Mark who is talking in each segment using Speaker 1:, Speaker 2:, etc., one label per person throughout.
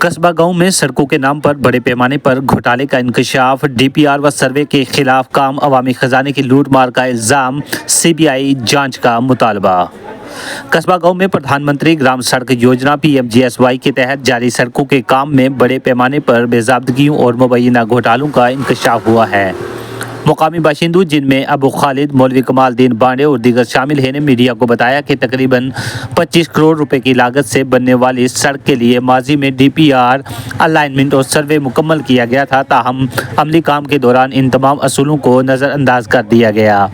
Speaker 1: कस्बा गांव में सड़कों के नाम पर बड़े पैमाने पर घोटाले का इंकशाफ, डीपीआर व सर्वे के खिलाफ काम, अवामी खजाने की लूटमार का इल्जाम, सीबीआई जांच का मुतालबा। कस्बा गांव में प्रधानमंत्री ग्राम सड़क योजना पीएमजीएसवाई के तहत जारी सड़कों के काम में बड़े पैमाने पर बेज़ाब्तगियों और मुबैना घोटालों का इंकशाफ हुआ है। मुकामी बाशिंदों जिनमें अबू खालिद, मौलवी कमालदीन बांडे और दीगर शामिल हैं ने मीडिया को बताया कि तकरीबन 25 करोड़ रुपए की लागत से बनने वाली सड़क के लिए माजी में डीपीआर, अलाइनमेंट और सर्वे मुकम्मल किया गया था, ताहम अमली काम के दौरान इन तमाम असूलों को नज़रअंदाज कर दिया गया।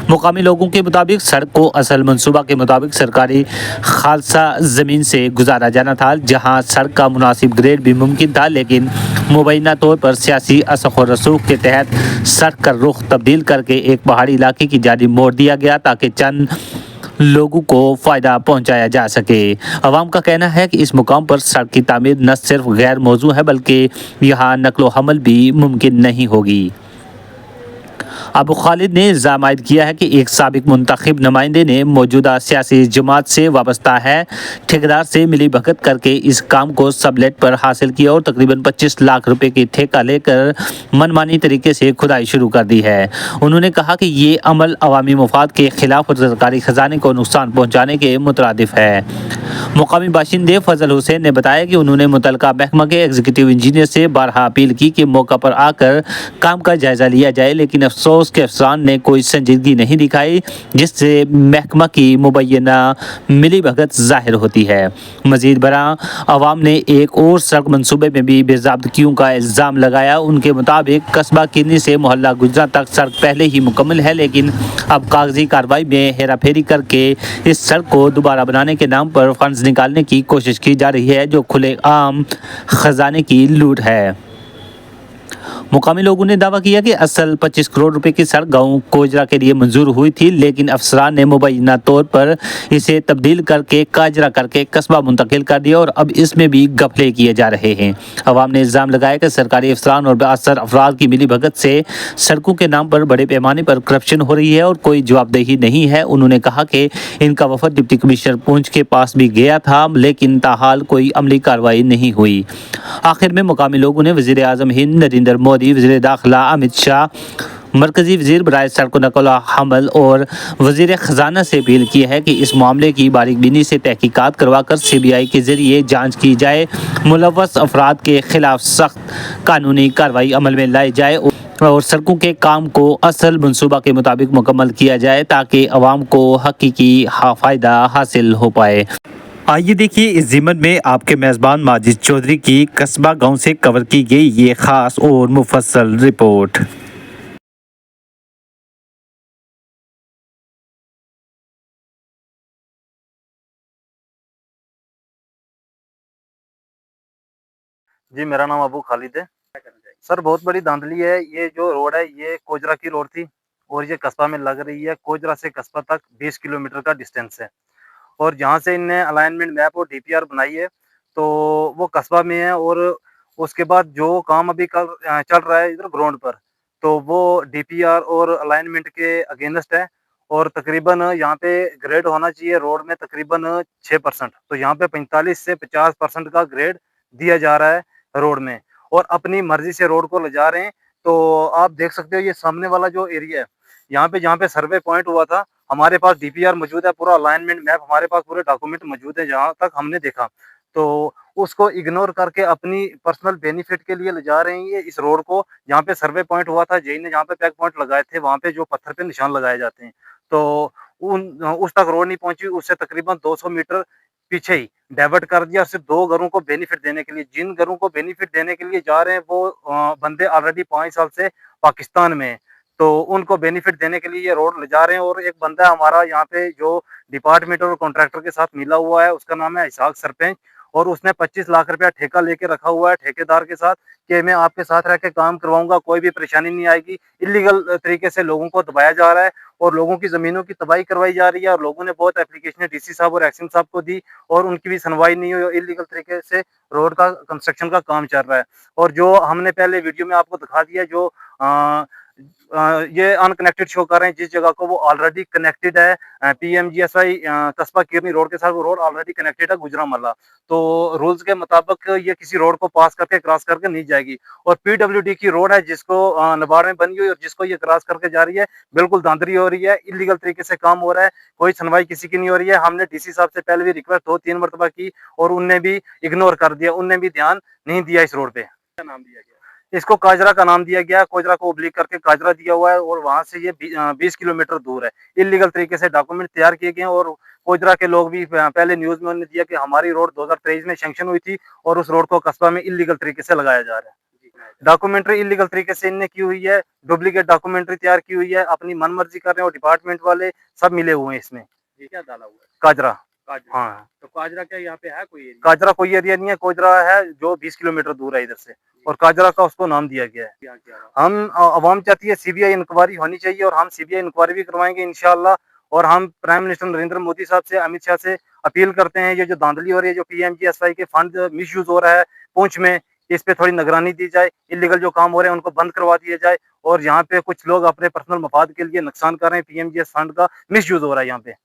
Speaker 1: मुकामी लोगों के मुताबिक सड़क को असल मंसूबा के मुताबिक सरकारी खालसा ज़मीन से गुजारा जाना था, जहां सड़क का मुनासिब ग्रेड भी मुमकिन था, लेकिन मुबैना तौर पर सियासी असख और रसूख के तहत सड़क का रुख तब्दील करके एक पहाड़ी इलाके की जानिब मोड़ दिया गया ताकि चंद लोगों को फ़ायदा पहुंचाया जा सके। अवाम का कहना है कि इस मुकाम पर सड़क की तामीर न सिर्फ गैर मौजू है बल्कि यहाँ नकलो हमल भी मुमकिन नहीं होगी। अबू खालिद ने इल्ज़ाम आयद किया है कि एक साबिक मुंतखब नुमाइंदे ने मौजूदा सियासी जमात से वाबस्ता है ठेकेदार से मिली भगत करके इस काम को सबलेट पर हासिल किया और तकरीबन 25 लाख रुपए की ठेका लेकर मनमानी तरीके से खुदाई शुरू कर दी है। उन्होंने कहा कि ये अमल अवामी मुफाद के खिलाफ और सरकारी खजाने को नुकसान पहुँचाने के मुतरादिफ है। मुकामी बाशिंदे फजल हुसैन ने बताया कि उन्होंने मुतलका महकमा के एग्जीक्यूटिव इंजीनियर से बारहा अपील की कि मौका पर आकर काम का जायजा लिया जाए, लेकिन अफसोस के अफसरान ने कोई संजीदगी नहीं दिखाई, जिससे महकमा की मुबैना मिली भगत जाहिर होती है। मजीद बरा अवाम ने एक और सड़क मनसूबे में भी बेज़ाब्तगियों का इल्ज़ाम लगाया। उनके मुताबिक कस्बा किन्नी से मोहल्ला गुजरा तक सड़क पहले ही मुकम्मल है, लेकिन अब कागजी कार्रवाई में हेरा फेरी करके इस सड़क को दोबारा बनाने के नाम पर फंड्स निकालने की कोशिश की जा रही है, जो खुलेआम खजाने की लूट है। मुकामी लोगों ने दावा किया कि असल 25 करोड़ रुपए की सड़क गांव कोजरा के लिए मंजूर हुई थी, लेकिन अफसरान ने मुबैना तौर पर इसे तब्दील करके काजरा करके कस्बा मुंतकिल कर दिया और अब इसमें भी घपले किए जा रहे हैं। अवाम ने इल्ज़ाम लगाया कि सरकारी अफसरान और बाअसर अफराद की मिली भगत से सड़कों के नाम पर बड़े पैमाने पर करप्शन हो रही है और कोई जवाबदेही नहीं है। उन्होंने कहा कि इनका वफद डिप्टी कमिश्नर पूंछ के पास भी गया था, लेकिन ताहाल कोई अमली कार्रवाई नहीं हुई। आखिर में मुकामी लोगों ने वज़ीर आज़म हिंद नरेंद्र मोदी, वज़ीर दाखिला अमित शाह, मरकजी वज़ीर बराए सड़क नक़ल व हमल और वज़ीर ख़जाना से अपील की है कि इस मामले की बारीकबीनी से तहकीकात करवाकर सीबीआई के ज़रिए जांच की जाए, मुलव्वस अफराद के खिलाफ सख्त कानूनी कार्रवाई अमल में लाई जाए और सड़कों के काम को असल मंसूबा के मुताबिक मुकम्मल किया जाए ताकि अवाम को हकीकी फ़ायदा हासिल हो पाए। आइए देखिए इस ज़िमन में आपके मेज़बान माजिद चौधरी की कस्बा गांव से कवर की गई ये ख़ास और मुफस्सल रिपोर्ट।
Speaker 2: जी, मेरा नाम अबू खालिद है। सर बहुत बड़ी धांधली है, ये जो रोड है ये कोजरा की रोड थी और ये कस्बा में लग रही है। कोजरा से कस्बा तक 20 किलोमीटर का डिस्टेंस है और जहाँ से इनने अलाइनमेंट मैप और डीपीआर बनाई है तो वो कस्बा में है और उसके बाद जो काम अभी चल रहा है इधर ग्राउंड पर, तो वो डीपीआर और अलाइनमेंट के अगेंस्ट है और तकरीबन यहाँ पे ग्रेड होना चाहिए रोड में तकरीबन 6%, तो यहाँ पे 45 से 50% का ग्रेड दिया जा रहा है रोड में और अपनी मर्जी से रोड को ले जा रहे हैं। तो आप देख सकते हो ये सामने वाला जो एरिया है, यहाँ पे जहाँ पे सर्वे पॉइंट हुआ था, हमारे पास डीपीआर मौजूद है, पूरा अलाइनमेंट मैप हमारे पास पूरे डॉक्यूमेंट मौजूद है जहाँ तक हमने देखा। तो उसको इग्नोर करके अपनी पर्सनल बेनिफिट के लिए ले जा रहे हैं ये इस रोड को। जहाँ पे सर्वे पॉइंट हुआ था, जेई ने जहाँ पे पैक पॉइंट लगाए थे, वहाँ पे जो पत्थर पे निशान लगाए जाते हैं, तो उस तक रोड नहीं पहुंची, उससे तकरीबन 200 मीटर पीछे ही डाइवर्ट कर दिया सिर्फ 2 घरों को बेनिफिट देने के लिए। जिन घरों को बेनिफिट देने के लिए जा रहे हैं वो बंदे ऑलरेडी 5 साल से पाकिस्तान में हैं, तो उनको बेनिफिट देने के लिए ये रोड ले जा रहे हैं। और एक बंदा हमारा यहाँ पे जो डिपार्टमेंट और कॉन्ट्रैक्टर के साथ मिला हुआ है, उसका नाम है इसाक सरपंच और उसने 25 लाख रुपया ठेका लेके रखा हुआ है ठेकेदार के साथ कि मैं आपके साथ रह के काम करवाऊंगा, कोई भी परेशानी नहीं आएगी। इलीगल तरीके से लोगों को दबाया जा रहा है और लोगों की ज़मीनों की तबाही करवाई जा रही है और लोगों ने बहुत एप्लीकेशनें डीसी साहब और एक्शन साहब को दी और उनकी भी सुनवाई नहीं हुई और इलीगल तरीके से रोड का कंस्ट्रक्शन का काम चल रहा है। और जो हमने पहले वीडियो में आपको दिखा दिया, जो ये अनकनेक्टेड शो कर रहे हैं, जिस जगह को वो ऑलरेडी कनेक्टेड है पीएमजीएसवाई कस्बा किरनी रोड के साथ, वो रोड ऑलरेडी कनेक्टेड है गुजरांवाला। तो रूल्स के मुताबिक ये किसी रोड को पास करके क्रॉस करके नहीं जाएगी। और पीडब्ल्यूडी की रोड है जिसको नबार्ड में बनी हुई, और जिसको ये क्रॉस करके जा रही है, बिल्कुल धांधली हो रही है, इलीगल तरीके से काम हो रहा है, कोई सुनवाई किसी की नहीं हो रही है। हमने डीसी साहब से पहले भी रिक्वेस्ट 2-3 मरतबा की और उनने भी इग्नोर कर दिया, उनने भी ध्यान नहीं दिया इस रोड पे। क्या नाम दिया गया? इसको काजरा का नाम दिया गया, कोजरा को ओब्लिक करके काजरा दिया हुआ है, और वहां से ये 20 किलोमीटर दूर है। इलीगल तरीके से डॉक्यूमेंट तैयार किए गए हैं, और कोजरा के लोग भी पहले न्यूज में उन्होंने दिया कि हमारी रोड 2023 में सैंक्शन हुई थी और उस रोड को कस्बा में इलीगल तरीके से लगाया जा रहा है। डॉक्यूमेंट्री इलीगल तरीके से इनने की हुई है, डुप्लीकेट डॉक्यूमेंट्री तैयार की हुई है, अपनी मनमर्जी कर रहे हैं, और डिपार्टमेंट वाले सब मिले हुए हैं इसमें। ये क्या डाला हुआ है? काजरा। काजरा। हाँ, तो काजरा क्या यहाँ पे है कोई एरिया? काजरा कोई एरिया नहीं है, कोजरा है जो 20 किलोमीटर दूर है इधर से, और काजरा का उसको नाम दिया गया है। हम अवाम चाहती है सीबीआई इंक्वायरी होनी चाहिए, और हम सीबीआई इंक्वायरी भी करवाएंगे इंशाल्लाह। और हम प्राइम मिनिस्टर नरेंद्र मोदी साहब से, अमित शाह से अपील करते हैं, ये जो धांधली हो रही है, जो पीएमजीएसवाई के फंड मिसयूज हो रहा है पुंछ में, इस पे थोड़ी निगरानी दी जाए, इलीगल जो काम हो रहे हैं उनको बंद करवा दिया जाए। और यहाँ पे कुछ लोग अपने पर्सनल मफाद के लिए नुकसान कर रहे हैं, पीएमजीएस फंड का मिसयूज हो रहा है यहाँ पे।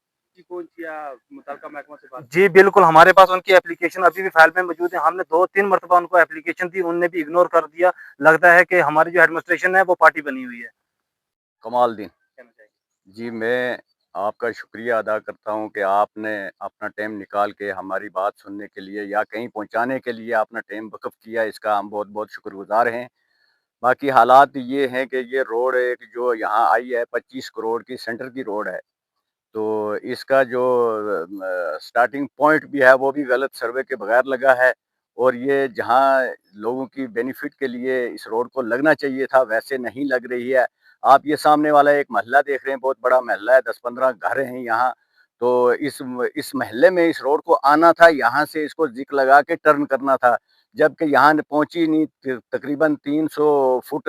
Speaker 2: कौन किया मुतलका महकमा से बात? जी बिल्कुल, हमारे पास उनकी एप्लीकेशन अभी भी फाइल में मौजूद है। हमने 2-3 मरतबा उनको एप्लीकेशन दी, उनने भी इग्नोर कर दिया। लगता है कि हमारी जो एडमिनिस्ट्रेशन है वो पार्टी बनी हुई है।
Speaker 3: कमालदीन जी, मैं आपका शुक्रिया अदा करता हूं कि आपने अपना टाइम निकाल के हमारी बात सुनने के लिए या कहीं पहुंचाने के लिए अपना टाइम वक़्फ़ किया, इसका हम बहुत-बहुत शुक्रगुज़ार हैं। बाकी हालात ये हैं कि ये रोड एक जो यहाँ आई है 25 करोड़ की सेंटर की रोड है, तो इसका जो स्टार्टिंग पॉइंट भी है वो भी गलत सर्वे के बगैर लगा है, और ये जहाँ लोगों की बेनिफिट के लिए इस रोड को लगना चाहिए था वैसे नहीं लग रही है। आप ये सामने वाला एक मोहल्ला देख रहे हैं, बहुत बड़ा मोहल्ला है, 10-15 घर हैं यहाँ। तो इस मोहल्ले में इस रोड को आना था, यहाँ से इसको ज़िक लगा के टर्न करना था, जबकि यहाँ पहुँची नहीं। तकरीबन 300 फुट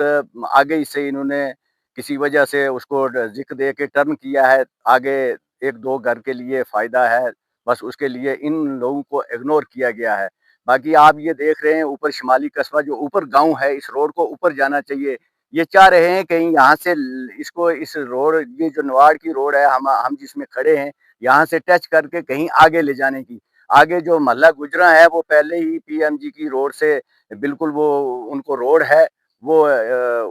Speaker 3: आगे से इन्होंने किसी वजह से उसको ज़िक दे के टर्न किया है। आगे 1-2 घर के लिए फ़ायदा है, बस उसके लिए इन लोगों को इग्नोर किया गया है। बाकी आप ये देख रहे हैं ऊपर शिमाली कस्बा जो ऊपर गाँव है, इस रोड को ऊपर जाना चाहिए। ये चाह रहे हैं कहीं यहाँ से इसको इस रोड, ये जो नवाड़ की रोड है हम जिसमें खड़े हैं, यहाँ से टच करके कहीं आगे ले जाने की। आगे जो मोहल्ला गुजरा है वो पहले ही पीएमजी की रोड से बिल्कुल वो उनको रोड है, वो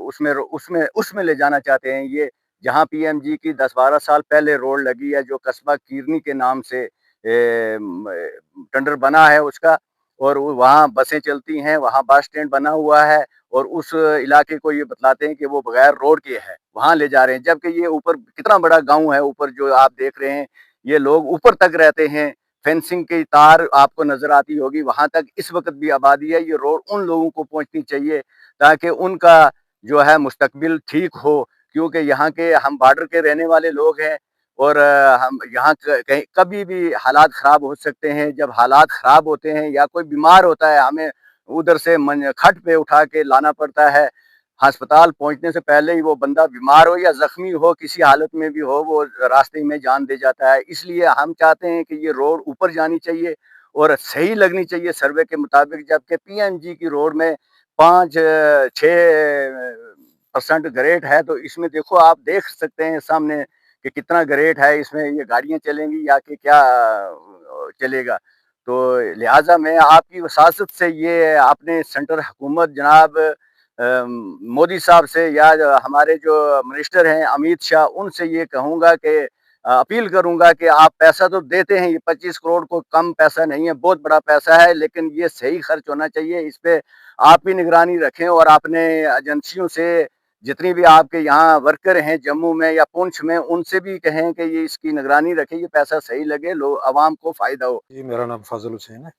Speaker 3: उसमें ले जाना चाहते हैं। ये जहाँ पीएमजी की 10-12 साल पहले रोड लगी है, जो कस्बा कीरनी के नाम से टेंडर बना है उसका, और वहाँ बसें चलती हैं, वहाँ बस स्टैंड बना हुआ है, और उस इलाके को ये बतलाते हैं कि वो बगैर रोड के है, वहाँ ले जा रहे हैं। जबकि ये ऊपर कितना बड़ा गाँव है, ऊपर जो आप देख रहे हैं, ये लोग ऊपर तक रहते हैं। फेंसिंग की तार आपको नज़र आती होगी, वहाँ तक इस वक़्त भी आबादी है। ये रोड उन लोगों को पहुँचनी चाहिए ताकि उनका जो है मुस्तकबिल ठीक हो, क्योंकि यहाँ के हम बॉर्डर के रहने वाले लोग हैं, और हम यहाँ कहीं कभी भी हालात ख़राब हो सकते हैं। जब हालात ख़राब होते हैं या कोई बीमार होता है, हमें उधर से खट पे उठा के लाना पड़ता है। अस्पताल पहुँचने से पहले ही वो बंदा बीमार हो या ज़ख्मी हो, किसी हालत में भी हो, वो रास्ते में जान दे जाता है। इसलिए हम चाहते हैं कि ये रोड ऊपर जानी चाहिए और सही लगनी चाहिए सर्वे के मुताबिक, जबकि पीएनजी की रोड में 5-6% ग्रेड है। तो इसमें देखो, आप देख सकते हैं सामने कि कितना ग्रेड है, इसमें ये गाड़ियाँ चलेंगी या कि क्या चलेगा। तो लिहाजा मैं आपकी वसासत से ये अपने सेंटर हुकूमत जनाब मोदी साहब से या जो हमारे जो मिनिस्टर हैं अमित शाह, उनसे ये कहूँगा कि अपील करूँगा कि आप पैसा तो देते हैं, ये 25 करोड़ को कम पैसा नहीं है, बहुत बड़ा पैसा है, लेकिन ये सही खर्च होना चाहिए। इस पे आप भी निगरानी रखें, और अपने एजेंसियों से जितनी भी आपके यहाँ वर्कर हैं जम्मू में या पुंछ में, उनसे भी कहें कि ये इसकी निगरानी रखें, ये पैसा सही लगे, लोग आवाम को फ़ायदा हो।
Speaker 4: जी, मेरा नाम फ़ाज़ल हुसैन है।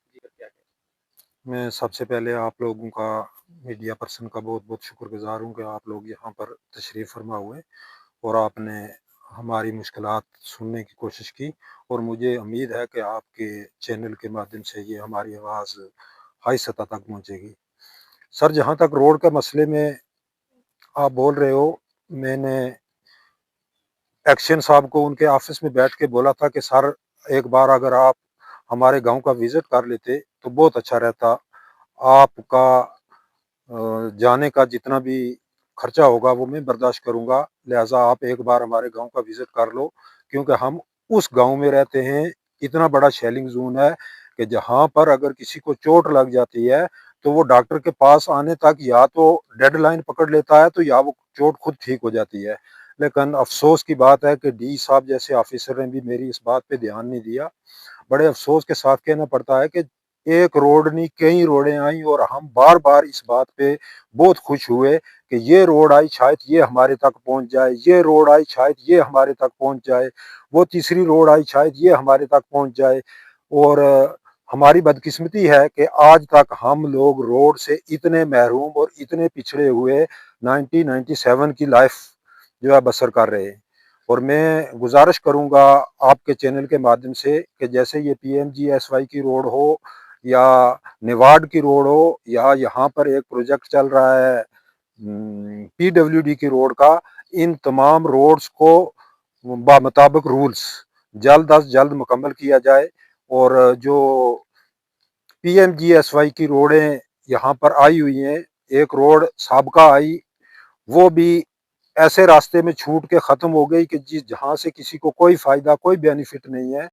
Speaker 4: मैं सबसे पहले आप लोगों का, मीडिया पर्सन का बहुत-बहुत शुक्रगुज़ार हूँ कि आप लोग यहाँ पर तशरीफ़ फ़रमा हुए और आपने हमारी मुश्किलात सुनने की कोशिश की, और मुझे उम्मीद है कि आपके चैनल के माध्यम से ये हमारी आवाज़ हाई सतह तक पहुँचेगी। सर, जहाँ तक रोड के मसले में आप बोल रहे हो, मैंने एक्शन साहब को उनके ऑफ़िस में बैठ के बोला था कि सर, एक बार अगर आप हमारे गाँव का विज़िट कर लेते तो बहुत अच्छा रहता। आपका जाने का जितना भी खर्चा होगा वो मैं बर्दाश्त करूंगा। लिहाजा आप एक बार हमारे गांव का विजिट कर लो, क्योंकि हम उस गांव में रहते हैं। इतना बड़ा शेलिंग जोन है कि जहां पर अगर किसी को चोट लग जाती है तो वो डॉक्टर के पास आने तक या तो डेडलाइन पकड़ लेता है, तो या वो चोट खुद ठीक हो जाती है। लेकिन अफसोस की बात है कि डी साहब जैसे ऑफिसर ने भी मेरी इस बात पे ध्यान नहीं दिया। बड़े अफसोस के साथ कहना पड़ता है कि एक रोड नहीं कई रोडें आई, और हम बार बार इस बात पे बहुत खुश हुए कि ये रोड आई शायद ये हमारे तक पहुंच जाए, ये रोड आई शायद ये हमारे तक पहुंच जाए, वो तीसरी रोड आई शायद ये हमारे तक पहुंच जाए। और हमारी बदकिस्मती है कि आज तक हम लोग रोड से इतने महरूम और इतने पिछड़े हुए 1997 की लाइफ जो है बसर कर रहे हैं। और मैं गुजारिश करूंगा आपके चैनल के माध्यम से कि जैसे ये PMGSY की रोड हो या निवाड की रोड हो, या यहाँ पर एक प्रोजेक्ट चल रहा है PWD की रोड का, इन तमाम रोड्स को मुताबिक रूल्स जल्द अज जल्द मुकम्मल किया जाए। और जो PMGSY की रोडें यहाँ पर आई हुई हैं, एक रोड साबका आई, वो भी ऐसे रास्ते में छूट के ख़त्म हो गई कि जिस जहाँ से किसी को कोई फ़ायदा कोई बेनिफिट नहीं है।